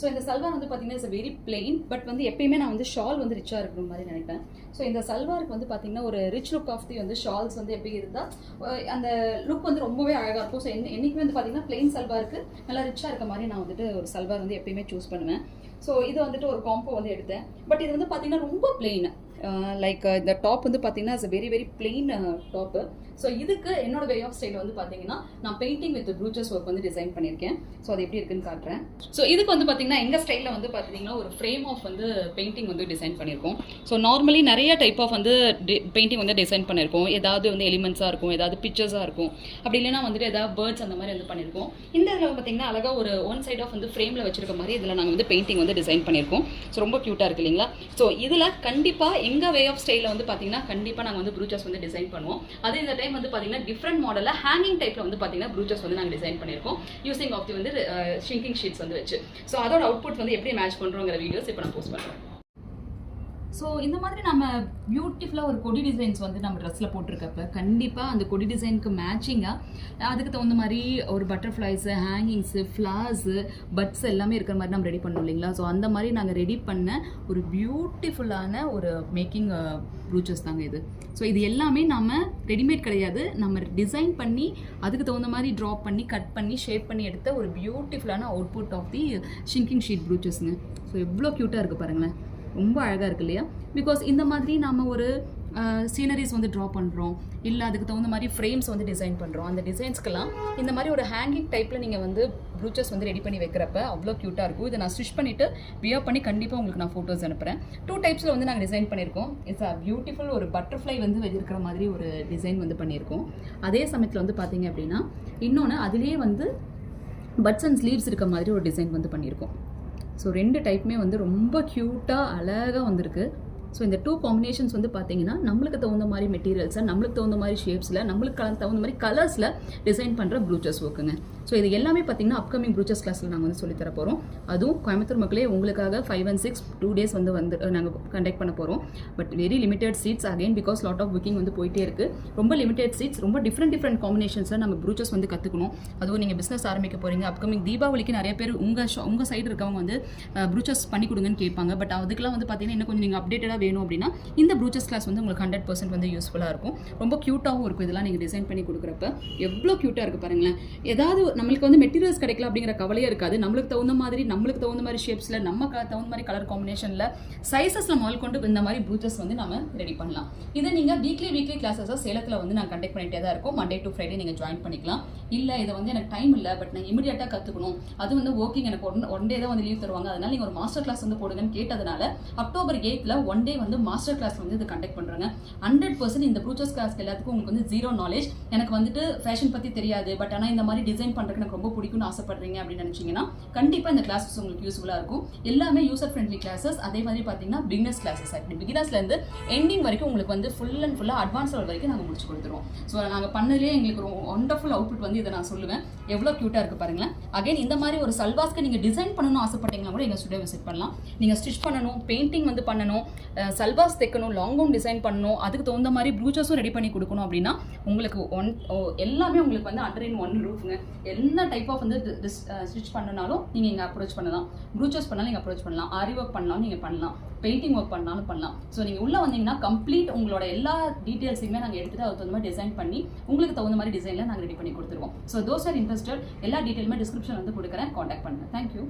So இந்த சல்வார் வந்து பார்த்தீங்கன்னா இட்ஸ் வெரி பிளெயின், பட் வந்து எப்பயுமே நான் வந்து ஷால் வந்து ரிச்சாக இருக்கிற மாதிரி நினைப்பேன். ஸோ இந்த சல்வாருக்கு வந்து பார்த்தீங்கன்னா ஒரு ரிச் லுக் ஆஃப் தி வந்து ஷால்ஸ் வந்து எப்படி இருந்தால் அந்த லுக் வந்து ரொம்பவே அழகாக இருக்கும். ஸோ என்னைக்குமே வந்து பார்த்தீங்கன்னா பிளெயின் சல்வாருக்கு நல்லா ரிச்சாக இருக்க மாதிரி நான் வந்துட்டு ஒரு சல்வார் வந்து எப்பயுமே சூஸ் பண்ணுவேன். ஸோ இது வந்துட்டு ஒரு காம்போ வந்து எடுத்தேன். பட் இது வந்து பார்த்தீங்கன்னா ரொம்ப பிளெயின். லைக் இந்த டாப் வந்து பார்த்தீங்கன்னா it's very very plain top. So இதுக்கு என்னோட வே ஆஃப் ஸ்டைல் வந்து பார்த்தீங்கன்னா நான் பெயிண்டிங் வித் ப்ரூச்சஸ் ஒர்க் வந்து டிசைன் பண்ணியிருக்கேன். ஸோ அது எப்படி இருக்குன்னு காட்டுறேன். ஸோ இதுக்கு வந்து பார்த்தீங்கன்னா எங்கள் ஸ்டைலில் வந்து பார்த்தீங்கன்னா ஒரு ஃப்ரேம் ஆஃப் வந்து பெயிண்டிங் வந்து டிசைன் பண்ணியிருக்கோம். ஸோ நார்மலி நிறைய டைப் ஆஃப் வந்து பெயிண்டிங் வந்து டிசைன் பண்ணியிருக்கோம். ஏதாவது வந்து எலிமெண்ட்ஸாக இருக்கும், ஏதாவது பிக்சர்ஸாக இருக்கும், அப்படி இல்லைனா வந்துட்டு ஏதாவது பேர்ட்ஸ் அந்த மாதிரி வந்து பண்ணியிருக்கோம். இந்த இதில் பார்த்தீங்கன்னா அழகாக ஒரு ஒன் சைட் ஆஃப் வந்து ஃப்ரேமில் வச்சிருக்க மாதிரி இதில் நாங்கள் வந்து பெயிண்டிங் வந்து டிசைன் பண்ணியிருக்கோம். ஸோ ரொம்ப க்யூட்டாக இருக்குது இல்லைங்களா? ஸோ இதில் கண்டிப்பாக எங்கள் வே ஆஃப் ஸ்டைலில் வந்து பார்த்தீங்கன்னா கண்டிப்பாக நாங்கள் வந்து ப்ரூச்சஸ் வந்து டிசைன் பண்ணுவோம். அது இந்த டைம் வந்து பார்த்தீங்கன்னா டிஃப்ரெண்ட் மாடலில் ஹேங்கிங் டைப்பில் வந்து பார்த்தீங்கன்னா ப்ரூச்சஸ் வந்து நாங்கள் டிசைன் பண்ணியிருக்கோம் யூசிங் ஆஃப் தி வந்து ஷிங்கிங் ஷீட்ஸ் வந்து வச்சு. ஸோ அதோட அவுட்புட் வந்து எப்படி மேட்ச் பண்ணுறோங்கிற வீடியோஸ் இப்போ நான் போஸ்ட் பண்ணுறேன். ஸோ இந்த மாதிரி நம்ம பியூட்டிஃபுல்லாக ஒரு கொடி டிசைன்ஸ் வந்து நம்ம ட்ரெஸ்ஸில் போட்டிருக்கப்ப கண்டிப்பாக அந்த கொடி டிசைனுக்கு மேட்சிங்காக அதுக்கு தகுந்த மாதிரி ஒரு பட்டர்ஃப்ளைஸு, ஹேங்கிங்ஸு, ஃப்ளார்ஸு, பட்ஸ் எல்லாமே இருக்கிற மாதிரி நம்ம ரெடி பண்ணோம் இல்லைங்களா? ஸோ அந்த மாதிரி நாங்கள் ரெடி பண்ண ஒரு பியூட்டிஃபுல்லான ஒரு மேக்கிங் ப்ரூச்சஸ் தாங்க இது. ஸோ இது எல்லாமே நம்ம ரெடிமேட் கிடையாது, நம்ம டிசைன் பண்ணி அதுக்கு தகுந்த மாதிரி ட்ராப் பண்ணி கட் பண்ணி ஷேப் பண்ணி எடுத்த ஒரு பியூட்டிஃபுல்லான output of the shrinking sheet ப்ரூச்சஸ்ங்க. ஸோ எவ்வளோ க்யூட்டாக இருக்குது பாருங்களேன், ரொம்ப அழகாக இருக்குது இல்லையா? பிகாஸ் இந்த மாதிரி நம்ம ஒரு சீனரிஸ் வந்து ட்ரா பண்ணுறோம், இல்லை அதுக்கு தகுந்த மாதிரி ஃப்ரேம்ஸ் வந்து டிசைன் பண்ணுறோம். அந்த டிசைன்ஸ்க்கெல்லாம் இந்த மாதிரி ஒரு ஹேங்கிங் டைப்பில் நீங்கள் வந்து ப்ரூச்சஸ் வந்து ரெடி பண்ணி வைக்கிறப்ப அவ்வளோ க்யூட்டாக இருக்கும். இதை நான் ஸ்டிச் பண்ணிவிட்டு வியர் பண்ணி கண்டிப்பாக உங்களுக்கு நான் ஃபோட்டோஸ் அனுப்புகிறேன். 2 டைப்ஸில் வந்து நாங்கள் டிசைன் பண்ணியிருக்கோம். இட்ஸ் அ பியூட்டிஃபுல் ஒரு பட்டர்ஃப்ளை வந்து வச்சிருக்கிற மாதிரி ஒரு டிசைன் வந்து பண்ணியிருக்கோம். அதே சமயத்தில் வந்து பார்த்தீங்க அப்படின்னா இன்னொன்று அதிலே வந்து பட்ஸ் அண்ட் ஸ்லீவ்ஸ் இருக்க மாதிரி ஒரு டிசைன் வந்து பண்ணியிருக்கோம். ஸோ 2 டைப்புமே வந்து ரொம்ப க்யூட்டாக அழகாக வந்திருக்கு. ஸோ இந்த 2 காம்பினேஷன்ஸ் வந்து பார்த்தீங்கன்னா நம்மளுக்கு தகுந்த மாதிரி மெட்டீரியல்ஸை, நம்மளுக்கு தகுந்த மாதிரி ஷேப்ஸில், நம்மளுக்கு தகுந்த மாதிரி கலர்ஸில் டிசைன் பண்ணுற ப்ரூச்சஸ் ஒர்க்குங்க. ஸோ இது எல்லாமே பார்த்தீங்கன்னா அப்கமிங் ப்ரூச்சஸ் கிளாஸில் நாங்கள் வந்து சொல்லித்தர போகிறோம். அதுவும் கோயம்புத்தூர் மக்களே உங்களுக்காக 5 and 6 2 days வந்து நாங்கள் கண்டக்ட் பண்ண போகிறோம். But very limited seats again, because lot of booking வந்து போயிட்டே இருக்குது. ரொம்ப லிமிடெட் சீட்ஸ், ரொம்ப டிஃப்ரெண்ட் காம்பினேஷன்ஸில் நம்ம ப்ரூச்சஸ் வந்து கற்றுக்கணும். அதுவும் நீங்கள் பிஸ்னஸ் ஆரம்பிக்க போகிறீங்க, அப்கமிங் தீபாவளிக்கு நிறைய பேர் உங்கள் சைடு இருக்கவங்க வந்து ப்ரூச்சஸ் பண்ணி கொடுங்கன்னு கேட்பாங்க. பட் அதுக்கெல்லாம் வந்து பார்த்தீங்கன்னா இன்னும் கொஞ்சம் நீங்கள் அப்டேட்டடாக வேணும் அப்படின்னா இந்த ப்ரூச்சஸ் கிளாஸ் வந்து உங்களுக்கு 100% வந்து யூஸ்ஃபுல்லாக இருக்கும். ரொம்ப க்யூட்டாகவும் இருக்கும். இதெல்லாம் நீங்கள் டிசைன் பண்ணி கொடுக்குறப்ப எவ்வளோ க்யூட்டாக இருக்குது பாருங்களேன். ஏதாவது நம்மளுக்கு வந்து மெட்டீரியல்ஸ் கிடைக்கல அப்படிங்கிற கவலையே இருக்காது. நம்மளுக்கு தகுந்த மாதிரி ஷேப்ஸில், நம்ம தகுந்த மாதிரி கலர் காம்பினேஷனில், சைஸஸில் முதல் கொண்டு இந்த மாதிரி ப்ரூச்சஸ் வந்து நம்ம ரெடி பண்ணலாம். இதை நீங்கள் வீக்லி கிளாஸஸாக சேலத்தில் வந்து நான் கண்டக்ட் பண்ணிகிட்டே தான் இருக்கும். Monday to Friday நீங்கள் ஜாயின் பண்ணிக்கலாம். இல்லை இதை வந்து எனக்கு டைம் இல்லை, பட் நான் இமீடியட்டாக கற்றுக்கணும், அது வந்து ஒர்க்கிங், எனக்கு ஒன் டே தான் வந்து லீவ் தருவாங்க, அதனால் நீங்கள் ஒரு மாஸ்டர் கிளாஸ் வந்து போடுங்கன்னு கேட்டதுனால October 8th 1 day வந்து மாஸ்டர் கிளாஸ் வந்து இது கண்டக்ட் பண்ணுறாங்க. 100% இந்த ப்ரூச்சஸ் கிளாஸ் எல்லாத்துக்கும் உங்களுக்கு வந்து 0 knowledge, எனக்கு வந்துட்டு ஃபேஷன் பற்றி தெரியாது, பட் ஆனால் இந்த மாதிரி டிசைன் பண்ணுறதுக்கு எனக்கு ரொம்ப பிடிக்கும்னு ஆசைப்படுறீங்க அப்படின்னு நினச்சிங்கன்னா கண்டிப்பாக இந்த கிளாஸஸ் உங்களுக்கு யூஸ்ஃபுல்லாக இருக்கும். எல்லாமே யூசர் ஃப்ரெண்ட்லி கிளாஸஸ். அதே மாதிரி பார்த்தீங்கன்னா பிகினர்ஸ் கிளாஸஸ், பிகினர்ஸ்லேருந்து எண்டிங் வரைக்கும் உங்களுக்கு வந்து ஃபுல்லாக அட்வான்ஸ் லெவல் வரைக்கும் நாங்கள் முடிச்சு கொடுத்துருவோம். ஸோ நாங்கள் பண்ணதுலேயே எங்களுக்கு ஒரு ஒண்டர்ஃபுல் அவுட்புட் வந்து இதை நான் சொல்லுவேன். எவ்வளோ க்யூட்டாக இருக்குது பாருங்களேன். அகைன் இந்த மாதிரி ஒரு சல்வாஸ்க்கு நீங்கள் டிசைன் பண்ணணும் ஆசைப்பட்டீங்கன்னா கூட எங்கள் ஸ்டுடியோ விசிட் பண்ணலாம். நீங்கள் ஸ்டிச் பண்ணணும், பெயிண்டிங் வந்து பண்ணணும், சல்வாஸ் தைக்கணும், லாங் கவுன் டிசைன் பண்ணணும், அதுக்கு தகுந்த மாதிரி ப்ரூச்சஸும் ரெடி பண்ணி கொடுக்கணும் அப்படின்னா உங்களுக்கு எல்லாமே உங்களுக்கு வந்து அண்டர் இன் ஒன் ரூஃப்ங்க. என்ன டைப் ஆஃப் வந்து ஸ்டிச் பண்ணனாலும் நீங்கள் இங்கே அப்ரோச் பண்ணலாம், ப்ரூச்சஸ் பண்ணாலும் நீங்கள் அப்ரோச் பண்ணலாம், ஆரி ஒர்க் பண்ணாலும் நீங்கள் பண்ணலாம், பெயிண்டிங் ஒர்க் பண்ணாலும் பண்ணலாம். ஸோ நீங்கள் உள்ளே வந்தீங்கன்னா கம்ப்ளீட் உங்களோட எல்லா டீட்டெயில்ஸையுமே நாங்கள் எடுத்துகிட்டு அதுக்கு தகுந்த மாதிரி டிசைன் பண்ணி உங்களுக்கு தகுந்த மாதிரி டிசைனில் நாங்கள் ரெடி பண்ணி கொடுத்துருவோம். ஸோ தோஸ் ஆர் இன்ட்ரெஸ்டட், எல்லா டீட்டெயிலுமே டிஸ்கிரிப்ஷன் வந்து கொடுக்குறேன், காண்டாக்ட் பண்ணுங்கள். தேங்க்யூ.